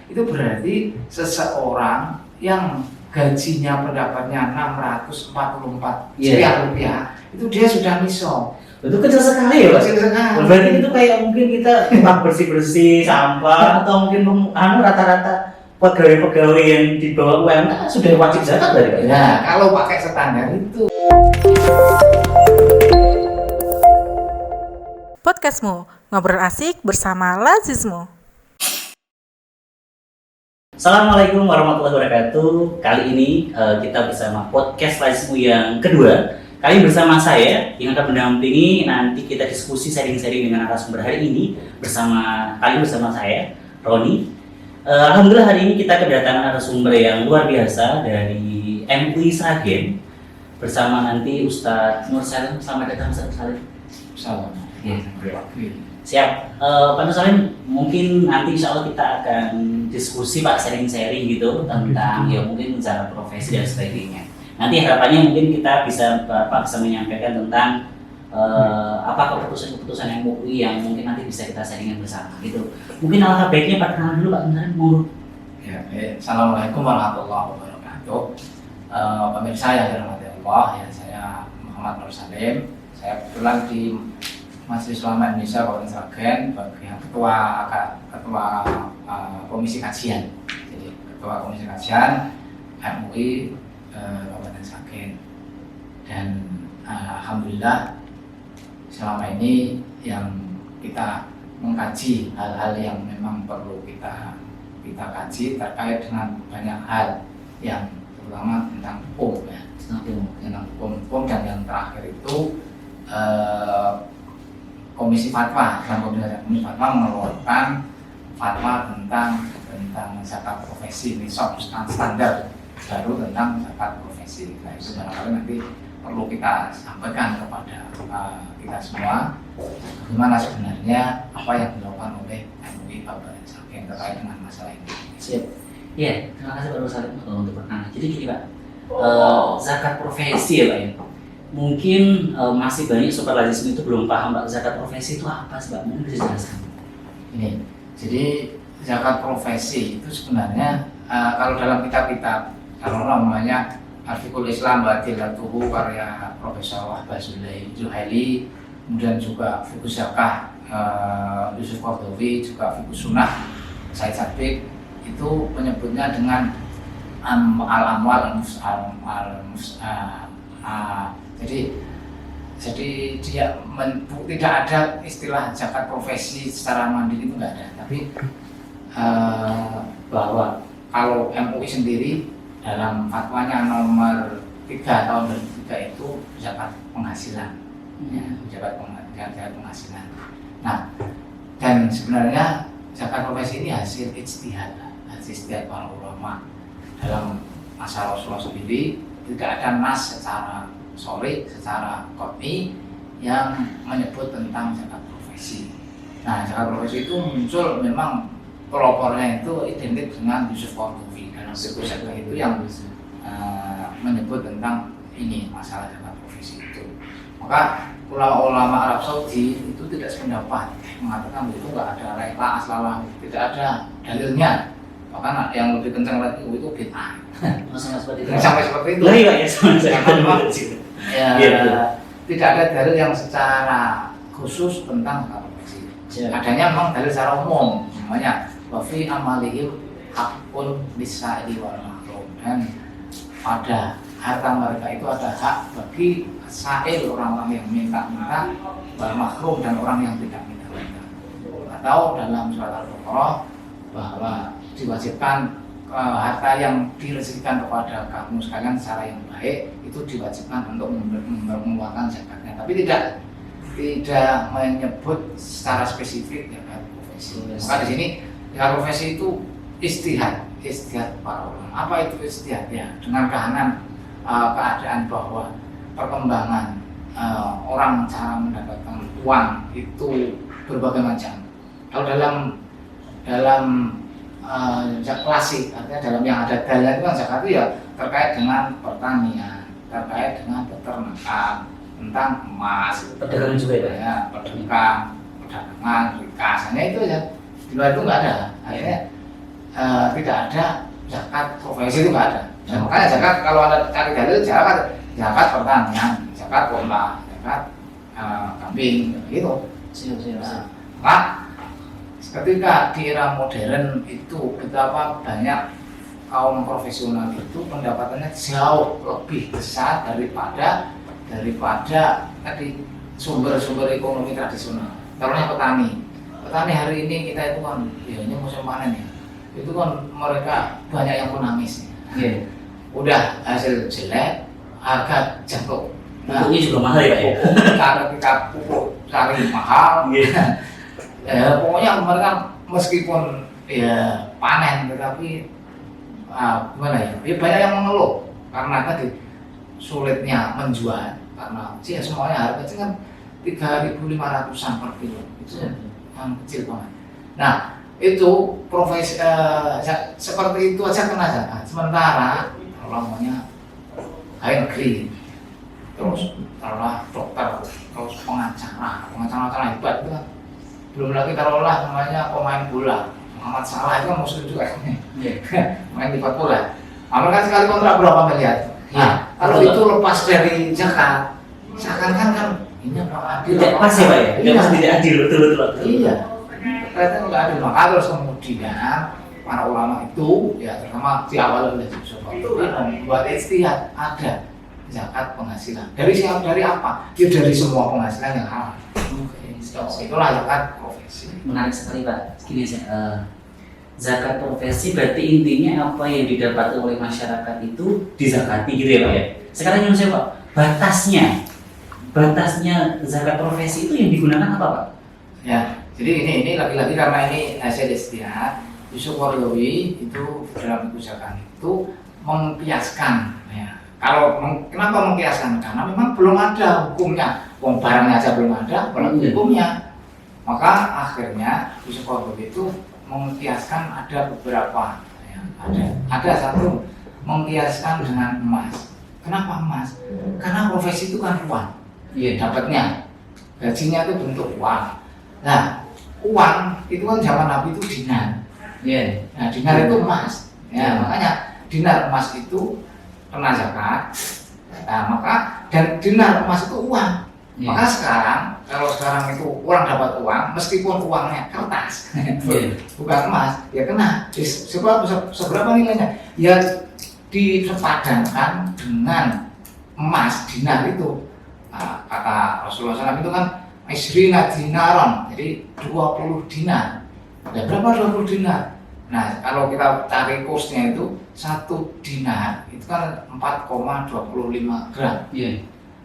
itu berarti seseorang yang gajinya pendapatnya 644 sekian rupiah, itu dia sudah misong. Itu kecil sekali ya Pak? Kecil sekali. Berarti itu kayak mungkin kita tempat bersih-bersih sampah atau mungkin rata-rata pegawai-pegawai yang di bawah UMR sudah wajib zakat dari Pak? Nah, kalau pakai standar itu. Podcastmu, ngobrol asik bersama Lazismu. Assalamualaikum warahmatullahi wabarakatuh. Kali ini kita bersama podcast Lazismu yang kedua. Kali bersama saya yang akan mendampingi nanti kita diskusi sharing-sharing dengan narasumber hari ini bersama saya, Roni. Alhamdulillah hari ini kita kedatangan narasumber yang luar biasa dari MUI Sragen bersama nanti Ustadz Nur Salim. Selamat datang Ustadz Salim. Salam. Siap. Pak Nur Salim, mungkin nanti insya Allah kita akan diskusi Pak sharing-sharing gitu tentang ya mungkin cara profesi dan sebagainya. Nanti harapannya mungkin kita bisa menyampaikan tentang apa keputusan MUI yang mungkin nanti bisa kita sharingkan bersama gitu. Mungkin alangkah baiknya Pak kenal dulu Pak Nur Salim. Ya, Assalamualaikum warahmatullahi wabarakatuh. Pemirsa yang dirahmati Allah, ya saya Muhammad Nur Salim. Saya kebetulan di Majelis Ulama Indonesia Kabupaten Sragen bagian ketua komisi kajian. Jadi ketua komisi kajian MUI Kabupaten Sragen. Dan alhamdulillah selama ini yang kita mengkaji hal-hal yang memang perlu kita kaji terkait dengan banyak hal yang terutama tentang hukum ya, tentang hukum dan yang terakhir itu Komisi Fatwa mengeluarkan fatwa tentang zakat profesi nisab standar baru tentang zakat profesi. Nah itu barangkali nanti perlu kita sampaikan kepada kita semua bagaimana sebenarnya apa yang dilakukan oleh MUI Kabupaten Sragen terkait dengan masalah ini. Siap. Iya, terima kasih Pak Nur Salim untuk perkenalan. Jadi gini Pak, zakat profesi ya Pak ya. Mungkin masih banyak sobat Lazismu itu belum paham Pak, zakat profesi itu apa sih Pak? Mungkin bisa jelaskan. Ini, jadi zakat profesi itu sebenarnya kalau dalam kitab-kitab kalau namanya Al-Fiqhul Islam Badilatuhu karya Profesor Wahbah Zuhaili, kemudian juga Fiqh Zakah Yusuf Qardawi, juga Fiqh Sunnah Said Sabiq itu menyebutnya dengan al-amwal jadi dia tidak ada istilah zakat profesi secara mandiri, itu nggak ada. Tapi bahwa kalau MUI sendiri dalam fatwanya nomor 3 tahun 2003 itu zakat penghasilan, ya, zakat penghasilan. Nah, dan sebenarnya zakat profesi ini hasil ijtihad para ulama dalam masa Rasulullah sendiri. Tidak ada nas secara qot'i yang menyebut tentang zakat profesi. Nah, zakat profesi itu muncul memang pelopornya itu identik dengan Yusuf Qardawi dalam Fiqh Zakah itu yang menyebut tentang ini masalah zakat profesi itu. Maka ulama Arab Saudi itu tidak sependapat mengatakan itu nggak ada rela aslalah, tidak ada dalilnya. Bahkan yang lebih kencang lagi itu bid'ah. Sampai seperti itu. Tidak ada dalil yang secara khusus tentang zakat profesi. Adanya memang dalil secara umum, namanya wa fi amalihim haqqun lis-sa'ili wal mahrum, dan pada harta mereka itu ada hak bagi sa'il, orang-orang yang minta-minta, wal mahrum, dan orang yang tidak minta-minta. Atau dalam surat Al-Baqarah bahwa diwajibkan harta yang direzekikan kepada kamu sekalian secara yang baik itu diwajibkan untuk mengeluarkan zakatnya, tapi tidak menyebut secara spesifik zakat profesi. Maka di sini zakat profesi itu ijtihad para ulama. Apa itu ijtihad? Ya, dengan keadaan bahwa perkembangan orang cara mendapatkan uang itu berbagai macam. Kalau dalam klasik, artinya dalam yang ada dalilnya itu kan zakat itu ya terkait dengan pertanian, terkait dengan peternakan, tentang emas, perdagangan juga ya, perdagangan, rikas, hanya itu ya. Di luar itu nggak ada. Akhirnya tidak ada zakat profesi, itu nggak ada. Ya, makanya zakat kalau ada cari dalil zakat pertanian, zakat kurma, zakat kambing gitu. Nah, maka ketika di era modern itu betapa banyak kaum profesional itu pendapatannya jauh lebih besar daripada tadi sumber-sumber ekonomi tradisional. Contohnya petani hari ini kita itu kan ya ini musim panen ya, itu kan mereka banyak yang menangis ya. Udah hasil jelek, harga jatuh. Pupuknya juga mahal ya Pak ya? Karena kita pupuk cari mahal. Ya, pokoknya mereka meskipun ya panen tetapi gimana ya? Ya banyak yang mengeluh karena tadi sulitnya menjual karena sih ya semuanya harganya kan 3.500-an per kilo, itu yang kecil banget. Nah itu profesi seperti itu aja kena zakat. Sementara kalau namanya pegawai negeri, terus taruhlah dokter, terus pengacara hebat itu kan, belum lagi taruhlah namanya pemain bola, Muhammad Salah itu kan muslim juga main di bola. Mereka sekali kontrak berapa miliar? Nah, kalau itu lepas dari zakat, seakan-akan kan ini apa adil? Tidak pas ya Pak ya? Tidak pas, tidak adil, betul. Iya, ternyata nggak adil. Maka terus kemudian para ulama itu, ya terutama di awal oleh Yusuf itu membuat istihad ada zakat penghasilan. Dari apa? Ya dari semua penghasilan yang halal. Itulah zakat profesi. Menarik sekali Pak. Gini zakat profesi berarti intinya apa yang didapat oleh masyarakat itu dizakati gitu ya Pak ya. Sekarang yang saya Pak, batasnya zakat profesi itu yang digunakan apa Pak? Ya, jadi ini lagi-lagi karena ini hasil istihad, Yusuf Qaradawi itu dalam kebijakan itu mengkiaskan. Ya. Kenapa mengkiaskan? Karena memang belum ada hukumnya. Wong barangnya aja belum ada, belum hukumnya. Maka akhirnya Yusuf Qaradawi itu mengkiaskan ada beberapa. Ya, ada satu mengkiaskan dengan emas. Kenapa emas? Karena profesi itu kan uang. Iya, dapatnya gajinya itu bentuk uang. Nah, uang itu kan zaman Nabi itu dinar. Iya. Nah, dinar itu emas. Ya, makanya dinar emas itu kena zakat. Nah, maka dan dinar emas itu uang. Maka kalau sekarang itu orang dapat uang, meskipun uangnya kertas, bukan emas, ya kena. Seberapa nilainya? Ya disepadankan dengan emas dinar itu. Nah, kata Rasulullah SAW itu kan isrina dinaron, jadi 20 dinar. Ada berapa 20 dinar? Nah, kalau kita cari kursnya itu 1 dinar itu kan 4,25 gram.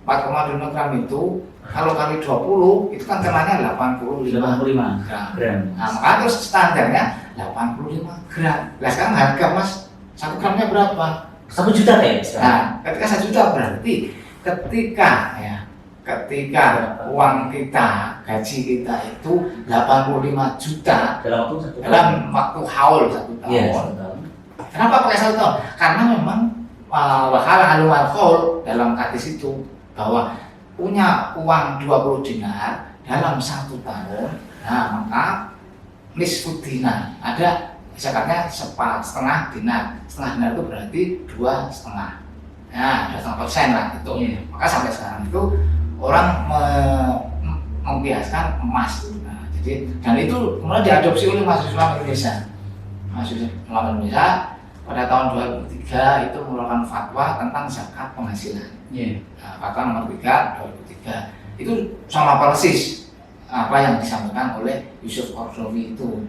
4,25 gram itu kalau kali 20 itu kan kenanya 85 gram. Nah, maka terus standarnya 85 gram. Nah, sekarang harga emas 1 gramnya berapa? 1 juta kayak sekarang. Nah, ketika 1 juta berarti ketika uang kita, gaji kita itu 85 juta dalam waktu haul 1 tahun. Yes, Kenapa pakai 1 tahun? Karena memang wakala alumar haul dalam hadis itu bahwa punya uang 20 dinar dalam 1 tahun. Nah, maka nisfu dinar ada zakatnya setengah dinar. Setengah dinar itu berarti 2,5. Nah, 2,5% lah itu. Maka sampai sekarang itu orang membiaskan emas. Nah, jadi dan itu kemudian diadopsi oleh Majelis Ulama Indonesia. Majelis Ulama Indonesia pada tahun 2003 itu mengeluarkan fatwa tentang zakat penghasilan. Nah, fatwa nomor 3 2003 itu sama persis apa yang disampaikan oleh Yusuf Qaradawi itu.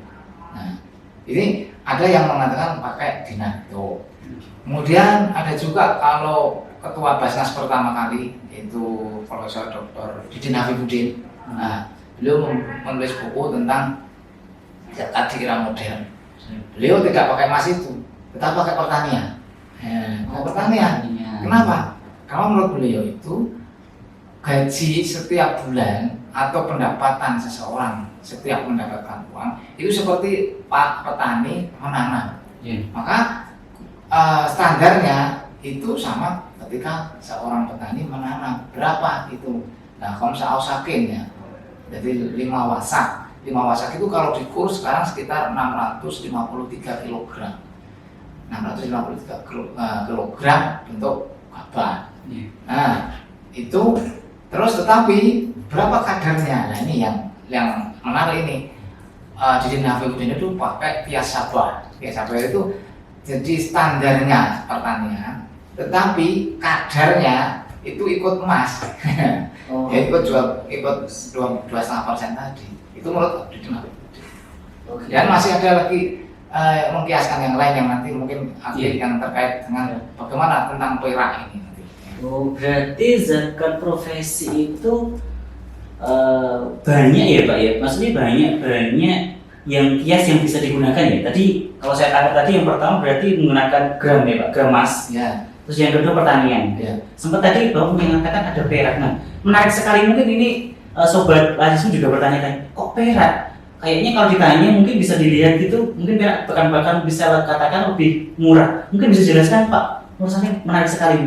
Nah, ini ada yang mengatakan pakai dinar itu. Kemudian ada juga kalau ketua Basnas pertama kali itu Profesor Dr. Didin Hafibuddin. Nah, beliau menulis buku tentang zakat di era modern. Beliau tidak pakai emas itu, tetap pakai pertanian. Pertanian. Kenapa? Karena menurut beliau itu gaji setiap bulan atau pendapatan seseorang setiap mendapatkan uang itu seperti pak petani menanam. Maka standarnya itu sama ketika seorang petani menanam berapa itu. Nah, kalau misalnya ausakin ya, jadi 5 wasak 5 wasak itu kalau dikur sekarang sekitar 653 kg. 653 kilogram bentuk gabah. Nah, itu terus tetapi berapa kadarnya? Nah, ini yang menarik ini. Di Hafidhuddin itu pakai qiyas sabah. Qiyas sabah itu jadi standarnya pertanian, tetapi kadarnya itu ikut emas. Ya ikut 2,5% tadi. Itu menurut Hafidhuddin. Dan masih ada lagi mengkiaskan yang lain yang nanti mungkin yang terkait dengan bagaimana tentang perak ini. Oh, berarti zakat profesi itu banyak ya Pak ya? Maksudnya banyak yang kias yang bisa digunakan ya? Tadi kalau saya tangkap tadi yang pertama berarti menggunakan gram ya Pak, gram emas. Ya. Terus yang kedua pertanian. Ya. Sempat tadi Bapak mengatakan ada perak. Nah, menarik sekali mungkin ini sobat Lazismu juga bertanya-tanya, kok perak? Kayaknya kalau ditanya mungkin bisa dilihat gitu, mungkin perak bahkan bisa katakan lebih murah. Mungkin bisa jelaskan Pak? Menurut saya menarik sekali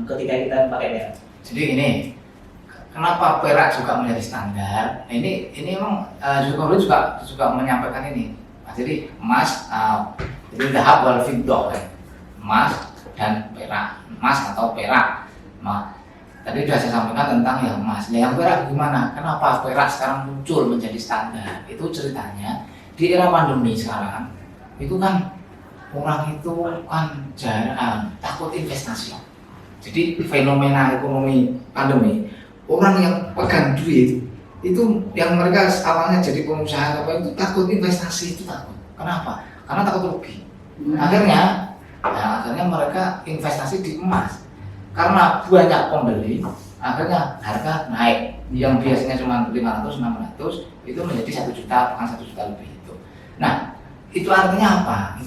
ketika kita pakai perak. Jadi ini kenapa perak juga menjadi standar? Ini memang juga menyampaikan ini. Nah, jadi emas, jadi dhahab wal fiddah, emas dan perak, emas atau perak. Nah, tadi sudah saya sampaikan tentang yang emas. Nah, yang perak gimana? Kenapa perak sekarang muncul menjadi standar? Itu ceritanya di era pandemi sekarang itu kan orang itu kan jarang takut investasi. Jadi fenomena ekonomi pandemi, orang yang pegang duit itu yang mereka awalnya jadi pengusaha apa itu takut investasi, itu takut. Kenapa? Karena takut rugi. Akhirnya mereka investasi di emas. Karena banyak pembeli, akhirnya harga naik. Yang biasanya cuma 500, 600 itu menjadi 1 juta, bahkan 1 juta lebih itu. Nah, itu artinya apa?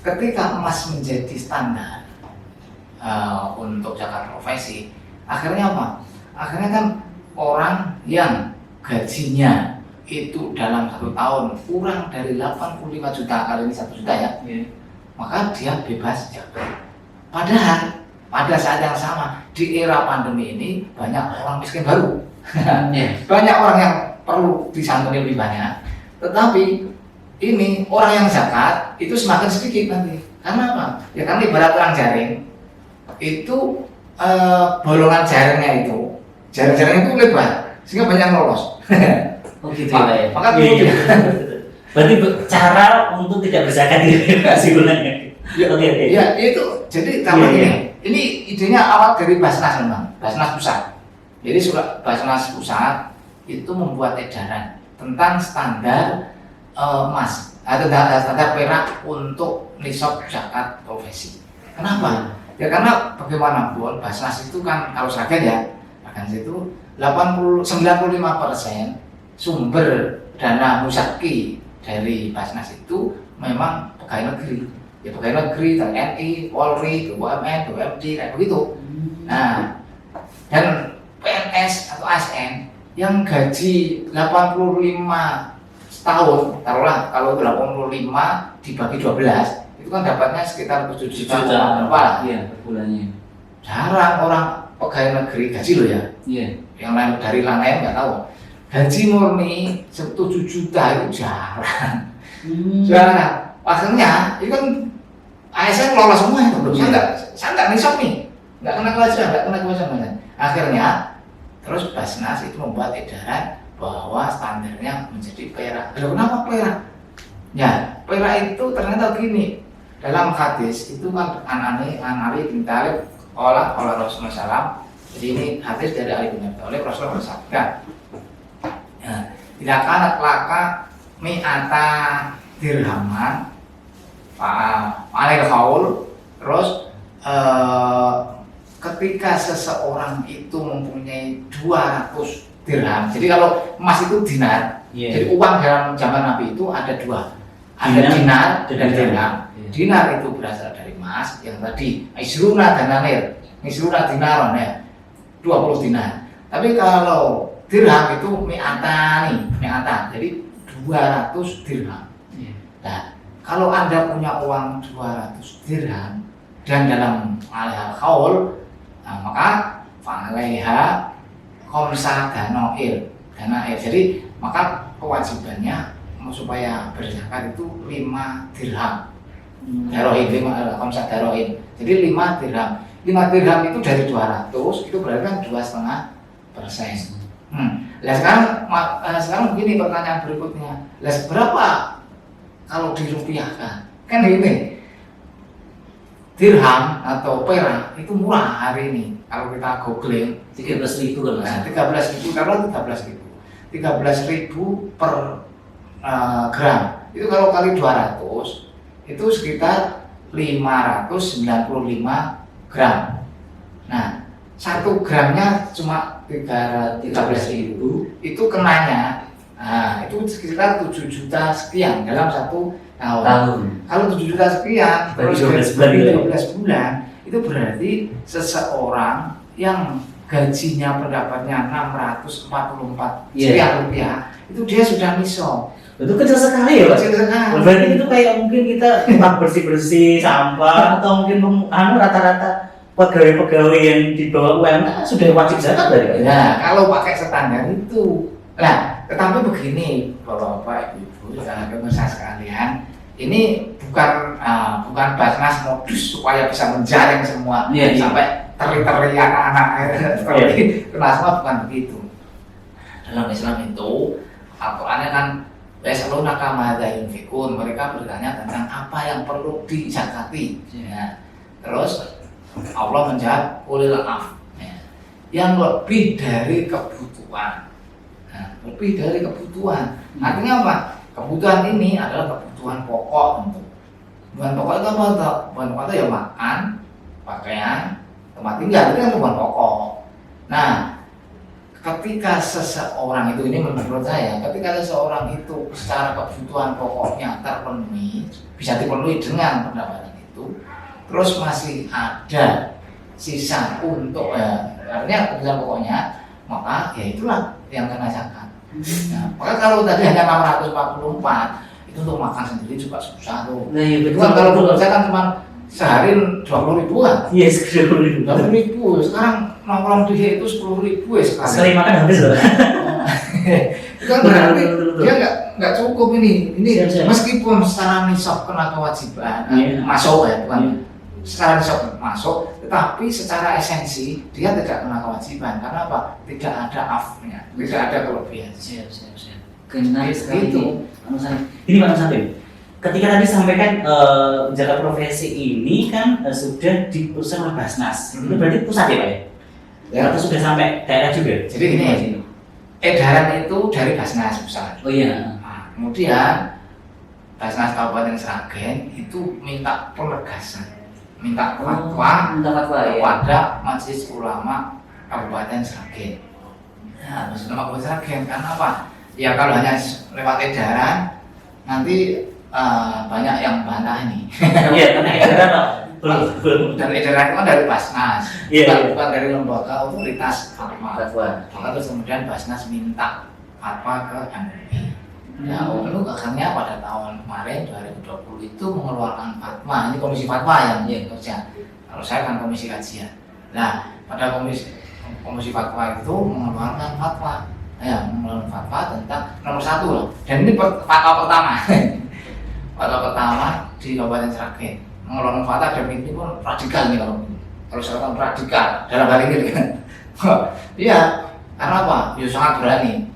Ketika emas menjadi standar untuk zakat profesi, akhirnya apa? Akhirnya kan orang yang gajinya itu dalam 1 tahun kurang dari 85 juta, kali ini 1 juta ya, maka dia bebas zakat. Padahal pada saat yang sama di era pandemi ini banyak orang miskin baru, banyak orang yang perlu disantuni lebih banyak, tetapi ini orang yang zakat itu semakin sedikit nanti. Karena apa? Ya karena ibarat perang jaring itu bolongan jaringnya itu, jaring-jaring itu lebar sehingga banyak yang lolos. Oh gitu ya. Maka berarti cara untuk tidak berzakat itu gunanya. Oke. Ya itu jadi ini idenya awal dari Basnas memang, Basnas Pusat. Jadi Basnas Pusat itu membuat edaran tentang standar emas atau standar perak untuk nisab zakat profesi. Kenapa? Ya karena bagaimanapun Basnas itu kan kalau seragam ya, itu 95% sumber dana musaki dari Basnas itu memang pegawai negeri. Ya pegawai negeri, TNI, Polri, BUMN, BUMD kayak begitu. Nah, dan PNS atau ASN yang gaji 85 setahun, taruhlah kalau 85 dibagi 12 itu kan dapatnya sekitar 7 juta berapa? Iya, per bulannya. Jarang orang pegawai negeri gaji loh ya. Iya. Yang lain dari lain nggak tahu. Gaji murni 7 juta itu jarang. Jarang. Akhirnya itu kan ASN lolos semua itu belum. Saya nggak nisab nih, nggak kena kewajiban. Akhirnya terus Basnas itu membuat edaran bahwa standarnya menjadi perak. Lalu kenapa perak? Ya, perak itu ternyata gini. Dalam hadis itu kan an Ali bin Thalib oleh Rasulullah SAW. Jadi ini hadis dari Ali bin Thalib. Rasulullah bersabda, tidak akan laka mi'ata dirhaman Alil Khaul. Terus ketika seseorang itu mempunyai 200 dirham. Jadi kalau emas itu dinar. Jadi uang dalam zaman Nabi itu ada 2. Ada dinar dan dirham. Dinar itu berasal dari emas yang tadi isruna dananir. Isruna dinaron ya. 20 dinar. Tapi kalau dirham itu mi'atan. Jadi 200 dirham. Nah, kalau Anda punya uang 200 dirham dan dalam alaiha khaul, maka alaiha khamsa danair. Jadi maka kewajibannya supaya berzakat itu 5 dirham. Darohin, 5 komsa darohin. Jadi 5 dirham. 5 dirham itu dari 200, itu berarti kan 2,5%. Nah sekarang begini pertanyaan berikutnya. Lah berapa kalau dirupiahkan? Kan ini dirham atau perak itu murah hari ini. Kalau kita googling 13.000 kan Mas. 13.000, kalau 13.000 per gram. Itu kalau kali 200 itu sekitar 595 gram. Nah, 1 gramnya cuma 13.000, itu kenanya itu sekitar 7 juta sekian dalam 1 tahun. Kalau 7 juta sekian terus 12 bulan itu berarti seseorang yang gajinya pendapatnya 644 sekian rupiah itu dia sudah nisab. Itu kecil sekali ya Pak? Kecil sekali. Berarti itu kayak mungkin kita tempat bersih-bersih sampah atau mungkin rata-rata pegawai-pegawai yang di bawah UMR sudah wajib zakat dari Pak? Nah, kalau pakai standar itu. Nah, tetapi begini Bapak-bapak, Ibu-ibu, pemirsa sekalian, ini bukan Basnas modus supaya bisa menjaring semua sampai teri-teri anak-anak seperti kena semua, bukan begitu. Dalam Islam itu Al-Qur'annya kan yasalunaka madza yunfikun, mereka bertanya tentang apa yang perlu dizakati. Ya. Terus Allah menjawab ulil af, ya, yang lebih dari kebutuhan. Nah, lebih dari kebutuhan. Artinya apa? Kebutuhan ini adalah kebutuhan pokok tentu. Kebutuhan pokok itu apa? Kebutuhan pokok itu ya makan, pakaian, tempat tinggal, itu kan kebutuhan pokok. Nah, ketika seseorang itu, ini menurut saya, ketika seseorang itu secara kebutuhan pokoknya terpenuhi, bisa dipenuhi dengan pendapatan itu, terus masih ada sisa untuk artinya kebutuhan pokoknya, maka ya itulah yang kena zakat. Nah, maka kalau tadi hanya 644 itu untuk makan sendiri juga susah tuh. Nah, iya betul. Kalau bekerja kan cuma sehari 20.000-an. Iya, 20.000. 20.000. Sekarang nongkrong di itu 10.000 ya sekali. Sekali makan habis loh. Itu kan berarti dia nggak cukup ini. Siap. Meskipun secara nisab kena kewajiban masuk ya, bukan secara nisab masuk, tetapi secara esensi dia tidak kena kewajiban. Karena apa? Tidak ada afnya, tidak ada kelebihan. Siap. Kena sekali itu. Ini Pak Nusantara. Ketika tadi sampaikan jaga profesi ini kan sudah diuruskan oleh Basnas. Itu berarti pusat ya Pak ya? Ya. Atau sudah sampai daerah juga? Jadi ini edaran itu dari Basnas pusat. Oh iya. Nah, kemudian Basnas Kabupaten Sragen itu minta penegasan, minta fatwa kepada Majelis Ulama Kabupaten Sragen. Nah, Majelis Ulama Kabupaten Sragen karena apa? Ya kalau hanya lewat edaran nanti banyak yang bantah ini. Iya, karena edaran belum. Dan edaran itu kan dari Basnas, bukan dari lembaga otoritas fatwa. Maka terus kemudian Basnas minta fatwa ke MUI. Ya, lalu akhirnya pada tahun kemarin 2020 itu mengeluarkan fatwa. Ini komisi fatwa yang kerja. Kalau saya kan komisi kajian. Nah, pada komisi fatwa itu mengeluarkan fatwa. Ya, mengeluarkan fatwa tentang nomor 1 loh. Dan ini fatwa pertama. Fatwa pertama di Kabupaten Sragen. Mengeluarkan fatwa dan ini pun radikal nih kalau saya katakan radikal dalam hal ini kan. Iya, karena apa? Ya sangat berani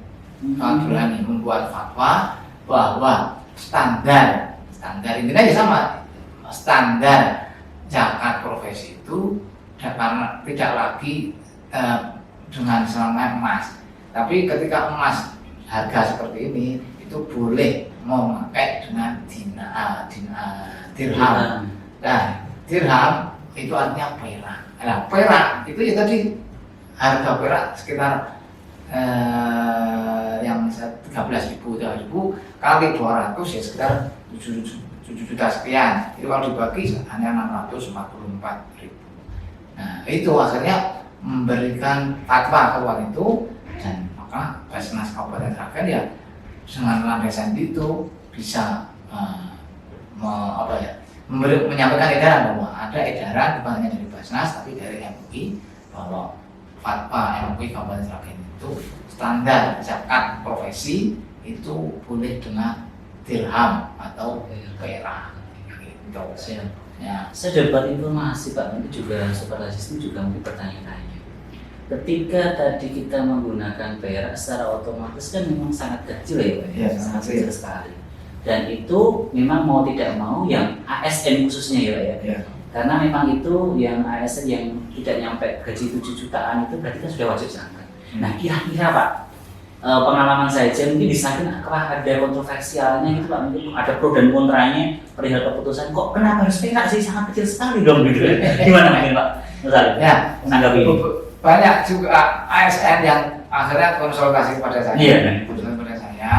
membuat fatwa bahwa standar intinya ya sama, standar zakat profesi itu tidak lagi dengan selama emas, tapi ketika emas harga seperti ini itu boleh memakai dengan dirham. Nah, dirham itu artinya perak. Nah, perak itu ya tadi harga perak sekitar yang 13.000 kali 200 ya sekitar 7 juta sekian. Itu kalau dibagi hanya 644.000. Nah, itu akhirnya memberikan fatwa keluar itu, dan maka Basnas Kabupaten Sragen ya dengan landasan itu bisa menyampaikan edaran bahwa ada edaran bukan hanya dari Basnas tapi dari MUI bahwa fatwa MUI Kabupaten Sragen itu standar zakat profesi itu boleh dengan dirham atau perak gitu. Ya. Saya dapat informasi Pak, nanti juga Sobat Aziz itu juga mungkin bertanya-tanya. Ketika tadi kita menggunakan perak secara otomatis kan memang sangat kecil ya Pak, Ya, sangat sangat kecil sekali. Dan itu memang mau tidak mau yang ASN khususnya ya Pak ya. Ya. Karena memang itu yang ASN yang tidak nyampe gaji 7 jutaan itu berarti kan sudah wajib zakat. Nah kira-kira Pak, pengalaman saja mungkin disangkin apakah ada kontroversialnya gitu Pak, mungkin ada pro dan kontranya perihal keputusan kok kenapa harus perak sih, sangat kecil sekali dong gitu. Gimana mungkin Pak? Misalnya Ya, menanggapi ini. banyak juga ASN yang akhirnya konsultasi kepada saya. Iya. Konsultasi kepada saya.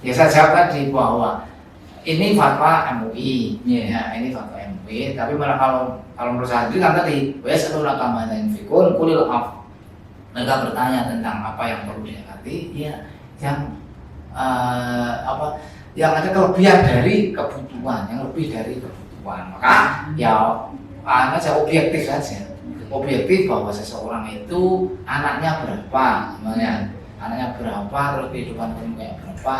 Ya saya jawab tadi bahwa ini fatwa MUI, ya ini fatwa MUI. Tapi malah kalau menurut saya sendiri kan tadi, wesaluna kama yanfikun kulil af. Mereka bertanya tentang apa yang perlu dihakati, ya yang yang ada kelebihan dari kebutuhan, yang lebih dari kebutuhan. Maka ya saya objektif saja. Objektif bahwa seseorang itu anaknya berapa, namanya anaknya berapa, terus kehidupan kayak berapa.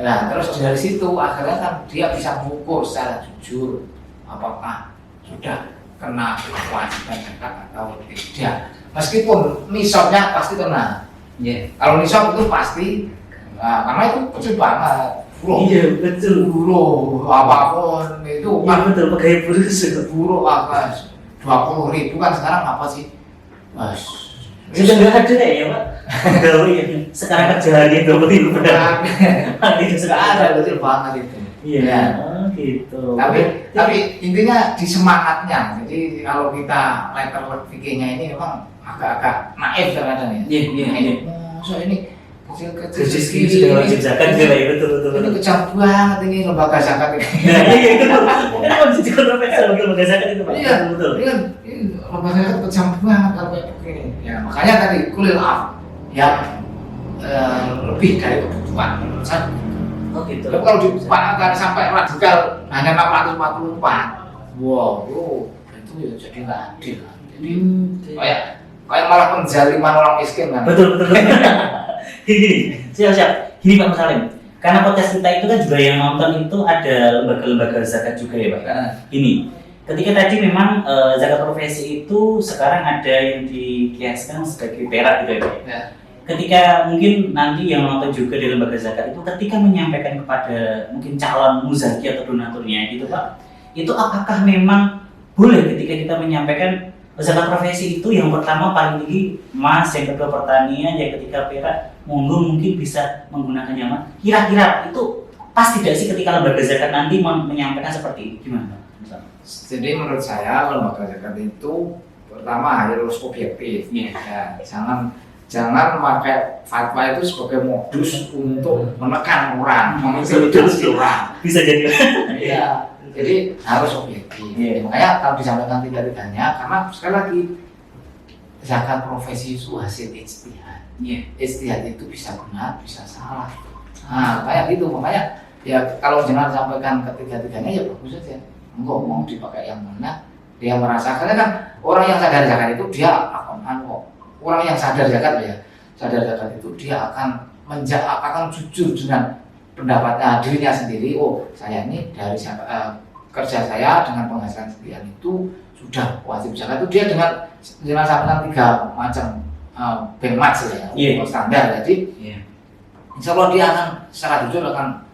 Nah terus dari situ akhirnya kan dia bisa mengukur secara jujur apakah sudah kena kewajiban zakat atau tidak. Meskipun nisabnya pasti kena. Yeah. Kalau nisab itu pasti, karena itu kecil banget. Bro, Iya betul. bro, apapun itu Iya kan betul, pegawai buruh buru apa 20.000 kan sekarang apa sih? Mas, sudah nggak ada ya Pak. Gawe yang sekarang kerjaan itu betul benar. Itu nggak ada, kecil banget itu. Iya. Oh gitu. Tapi intinya di semangatnya. Jadi kalau kita letter fikihnya ini memang agak naif kadang-kadang ya. Iya. So ini kecil-kecil Khusus ini sudah wajib zakat ya Pak, betul. Ini kejam banget ini lembaga zakat ini. Nah, iya itu. Kan kondisi kontroversial lembaga zakat itu Pak. Iya, Betul. ini kan lembaga zakat kejam banget kalau kayak begini. Ya makanya tadi kulil af yang lebih dari kebutuhan menurut saya. Oh gitu. Tapi kalau dipaksakan sampai radikal hanya 644, wow, itu ya jadi nggak adil. Jadi kayak malah penzaliman orang miskin kan. Betul. Gini, siap. Gini Pak Musalim, karena podcast kita itu kan juga yang nonton itu ada lembaga-lembaga zakat juga ya Pak. Ini, ketika tadi memang zakat profesi itu sekarang ada yang dikiaskan sebagai perak gitu ya Pak. Ya. Ketika mungkin nanti yang nonton juga di lembaga zakat itu ketika menyampaikan kepada mungkin calon muzaki atau donaturnya gitu Pak, itu apakah memang boleh ketika kita menyampaikan zakat profesi itu yang pertama paling tinggi emas, yang kedua pertanian, yang ketiga perak, monggo mungkin bisa menggunakannya Mas. Kira-kira itu pas tidak sih ketika lembaga zakat nanti menyampaikan seperti itu, gimana Pak? Jadi menurut saya lembaga zakat itu pertama harus objektif. Iya. Ya, jangan memakai fatwa itu sebagai modus untuk menekan orang, mengintimidasi orang. Bisa jadi. Iya. Jadi harus objektif. Iya. Makanya kalau disampaikan tidak-tidaknya, karena sekali lagi zakat profesi itu hasil ijtihad. Ijtihad itu bisa benar, bisa salah. Nah, kayak gitu. Makanya ya kalau jangan sampaikan ketiga-tiganya ya bagus saja. Enggak mau dipakai yang mana, dia merasakan kan orang yang sadar zakat itu dia akan orang yang sadar zakat ya, sadar zakat itu dia akan jujur dengan pendapatnya dirinya sendiri. Oh, saya ini dari kerja saya dengan penghasilan sekian itu sudah wajib zakat. Itu dia dengan sampaikan 3 macam benchmark ya, standar. Jadi insya Allah dia akan secara jujur akan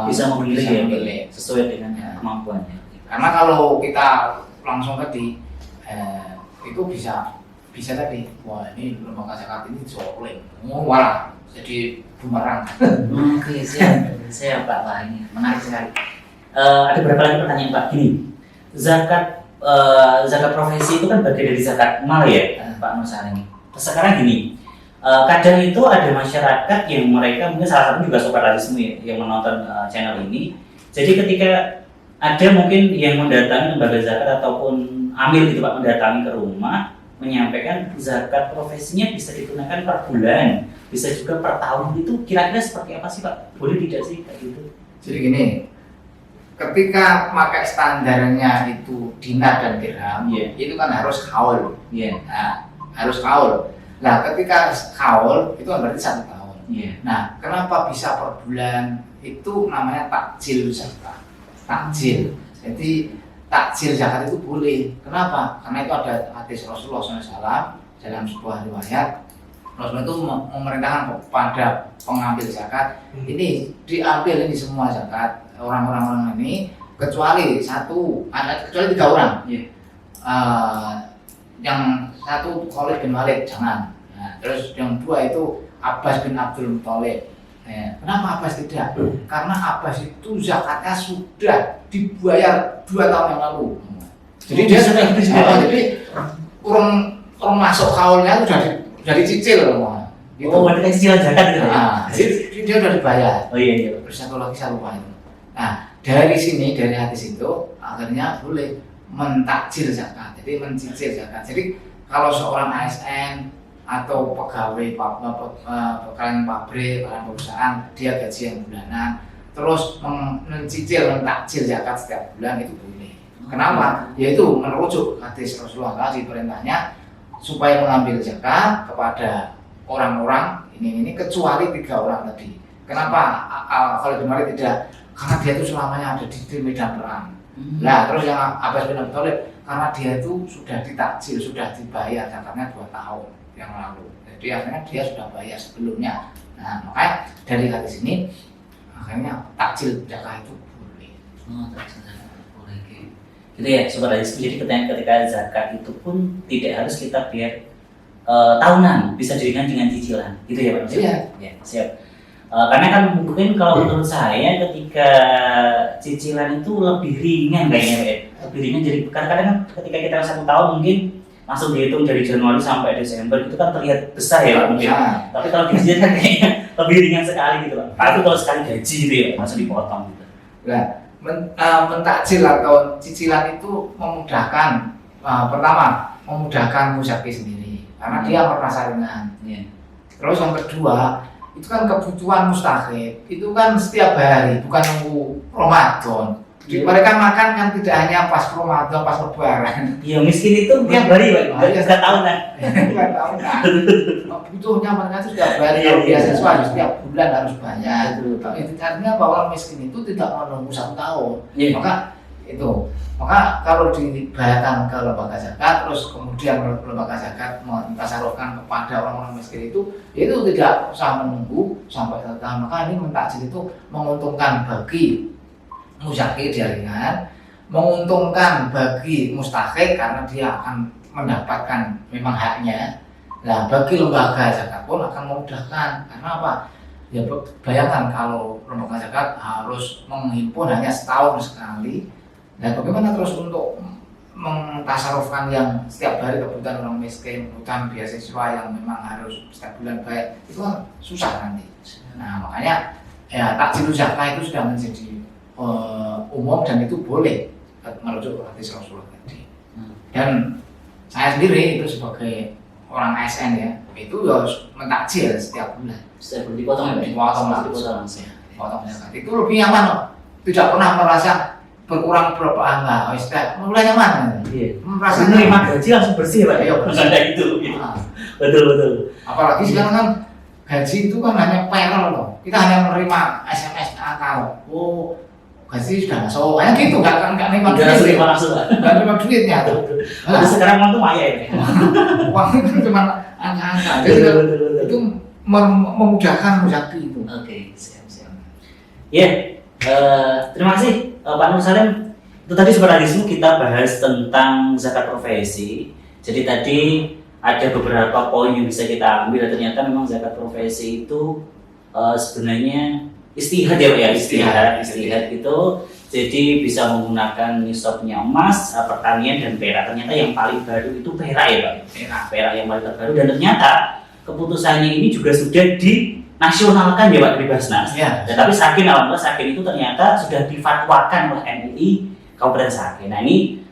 bisa memilih sesuai dengan kemampuannya. Karena kalau kita langsung tadi itu bisa tadi, wah ini lembaga zakat ini zolim, malah jadi bumerang. Oke, siap Pak. Wah ini menarik sekali. Ada beberapa lagi pertanyaan Pak. Gini, zakat profesi itu kan bagian dari zakat mal ya Pak Musalim. Sekarang gini, kadang itu ada masyarakat yang mereka mungkin salah satu juga sobat radisme yang menonton channel ini. Jadi ketika ada mungkin yang mendatangi lembaga zakat ataupun amil gitu Pak, mendatangi ke rumah menyampaikan zakat profesinya bisa digunakan per bulan, bisa juga per tahun, itu kira-kira seperti apa sih Pak? Boleh tidak sih kayak gitu? Jadi gini, ketika pakai standarnya itu dinar dan dirham, itu kan harus kaul. Nah, harus kaul. Nah, ketika kaul itu kan berarti 1 tahun. Iya. Nah, kenapa bisa per bulan? Itu namanya takjil zakat. Takjil. Jadi takjil zakat itu boleh. Kenapa? Karena itu ada hadis Rasulullah SAW dalam sebuah riwayat. Rasulullah itu memerintahkan kepada pengambil zakat, ini diambil ini semua zakat orang-orang ini kecuali kecuali 3 orang. Yang satu Khalid bin Walid jangan. Nah, terus yang 2 itu Abbas bin Abdul Muthalib. Kenapa Abbas tidak? Karena Abbas itu zakatnya sudah dibayar 2 tahun yang lalu. Jadi dia sudah jadi kurang masuk kaulnya itu sudah dicicil loh. Gitu. Oh, berarti cicilan zakat gitu ya? Jadi dia sudah dibayar. Oh iya. Terus satu lagi saya lupa itu. Nah, dari sini, dari hadis itu akhirnya boleh mentakjil zakat. Jadi mencicil zakat. Jadi kalau seorang ASN atau pegawai pegawai pabrik, perusahaan, dia gaji yang bulanan, terus mencicil, mentakjil zakat setiap bulan itu boleh. Kenapa? Yaitu merujuk hadis Rasulullah tadi, perintahnya supaya mengambil zakat kepada orang-orang ini kecuali 3 orang tadi. Kenapa Khalid bin Walid tidak? Karena dia itu selamanya ada di medan perang. Nah, terus yang Abbas bin Abi Thalib karena dia itu sudah ditakjil, sudah dibayar zakatnya 2 tahun yang lalu. Jadi akhirnya dia sudah bayar sebelumnya. Nah, makanya dari hadis ini akhirnya takjil zakat itu boleh. Oh, takjil zakat boleh. Gitu ya, sobat Aziz. Jadi ketika zakat itu pun tidak harus kita bayar tahunan, bisa jadikan dengan cicilan. Gitu ya, Pak? Iya. Ya, siap. Karena kan mungkin kalau menurut saya ketika cicilan itu lebih ringan kayaknya, Pak. Lebih ringan, jadi kadang-kadang kan ketika kita 1 tahun mungkin langsung dihitung dari Januari sampai Desember itu kan terlihat besar ya Pak mungkin. Tapi kalau cicilan kan kayaknya lebih ringan sekali gitu Pak. Tapi kalau sekali gaji gitu ya langsung dipotong gitu. Nah, mentakjil atau cicilan itu memudahkan, pertama memudahkan muzaki sendiri karena dia merasa ringan. Terus yang kedua itu kan kebutuhan mustahil, itu kan setiap hari, bukan nunggu Ramadan. Mereka makan kan tidak hanya pas Ramadan, pas Lebaran. Iya, miskin itu tiap hari Pak, setiap tahunan. Tiap tahunan. Butuhnya mereka itu setiap hari, beasiswa setiap bulan harus bayar. Tapi artinya bahwa orang miskin itu tidak menunggu 1 tahun. Maka kalau dibayarkan ke lembaga zakat, terus kemudian lembaga zakat mentasarufkan kepada orang-orang miskin itu tidak usah menunggu sampai 1 tahun. Maka ini mentakjil itu menguntungkan bagi muzaki dia ringan, menguntungkan bagi mustahik karena dia akan mendapatkan memang haknya. Nah, bagi lembaga zakat pun akan memudahkan karena apa? Ya bayangkan kalau lembaga zakat harus menghimpun hanya setahun sekali. Dan bagaimana terus untuk mentasarufkan yang setiap hari kebutuhan orang miskin, kebutuhan beasiswa yang memang harus setiap bulan bayar, itu kan susah nanti. Nah, makanya ya takjil zakat itu sudah menjadi umum dan itu boleh merujuk hadis Rasulullah tadi. Dan saya sendiri itu sebagai orang ASN ya, itu harus mentakjil setiap bulan. Setiap bulan dipotong ya? Dipotong zakat. Itu lebih nyaman loh. Tidak pernah merasa berkurang berapa angka, mulai nyaman. Iya. Merasa menerima gaji langsung bersih Pak. Iya, bersih. Ada itu. Gitu. Betul. Apalagi sekarang kan gaji itu kan hanya payroll loh. Kita hanya menerima SMS angka loh. Oh, gaji sudah masuk. Kayak gitu, nggak nerima duit. Nggak nerima duitnya tuh. Nah, sekarang uang tuh maya ya. Uang itu cuma angka-angka. Jadi itu memudahkan muzaki itu. Oke, siap. Ya. Terima kasih Pak Nur Salim. Itu tadi sebenarnya kita bahas tentang zakat profesi. Jadi tadi ada beberapa poin yang bisa kita ambil. Ternyata memang zakat profesi itu sebenarnya istihad ya Pak ya, istihad itu. Jadi bisa menggunakan nisabnya emas, pertanian dan perak. Ternyata yang paling baru itu perak ya Pak. Perak yang paling terbaru dan ternyata keputusannya ini juga sudah dinasionalkan ya Pak dari Basnas. Ya. Tapi Sakin itu ternyata sudah difatwakan oleh MUI Kabupaten Sakin. Nah ini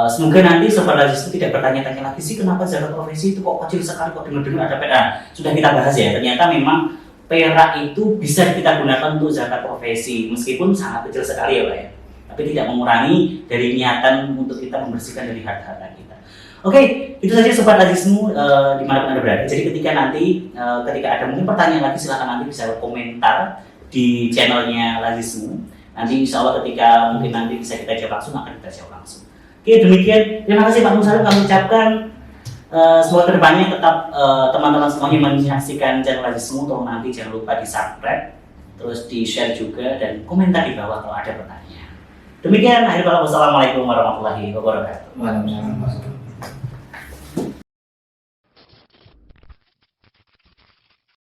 semoga nanti Sobat Aziz itu tidak bertanya-tanya lagi sih kenapa zakat profesi itu kok kecil sekali, kok dengar-dengar ada perak. Sudah kita bahas ya, ternyata memang perak itu bisa kita gunakan untuk zakat profesi meskipun sangat kecil sekali ya Pak ya. Tapi tidak mengurangi dari niatan untuk kita membersihkan dari harta kita. Oke, itu saja Sobat Lazismu dimanapun Anda berada. Jadi ketika nanti, ketika ada mungkin pertanyaan lagi, silahkan nanti bisa komentar di channelnya Lazismu. Nanti insya Allah ketika mungkin nanti bisa kita jawab langsung, akan kita jawab langsung. Oke, demikian. Terima kasih Pak Musalim, kami ucapkan semoga kedepannya tetap teman-teman semuanya menyaksikan channel Lazismu. Tolong nanti jangan lupa di subscribe, terus di share juga, dan komentar di bawah kalau ada pertanyaan. Demikian, akhir kata wassalamualaikum warahmatullahi wabarakatuh. Waalaikumsalam.